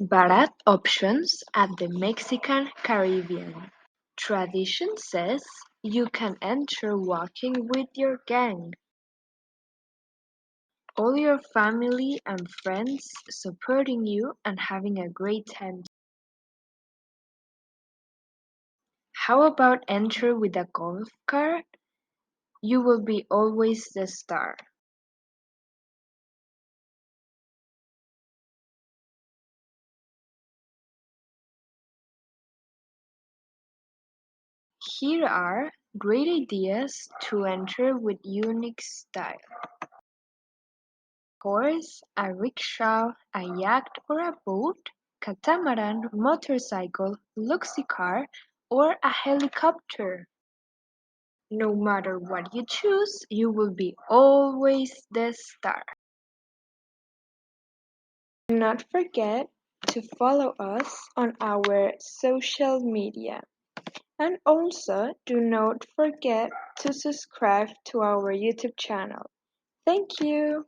Baraat options at the Mexican Caribbean. Tradition says you can enter walking with your gang, all your family and friends supporting you and having a great time. How about enter with a golf cart? You will be always the star. Here are great ideas to enter with unique style: horse, a rickshaw, a yacht or a boat, catamaran, motorcycle, luxury car, or a helicopter. No matter what you choose, you will be always the star. Do not forget to follow us on our social media. And also do not forget to subscribe to our YouTube channel. Thank you!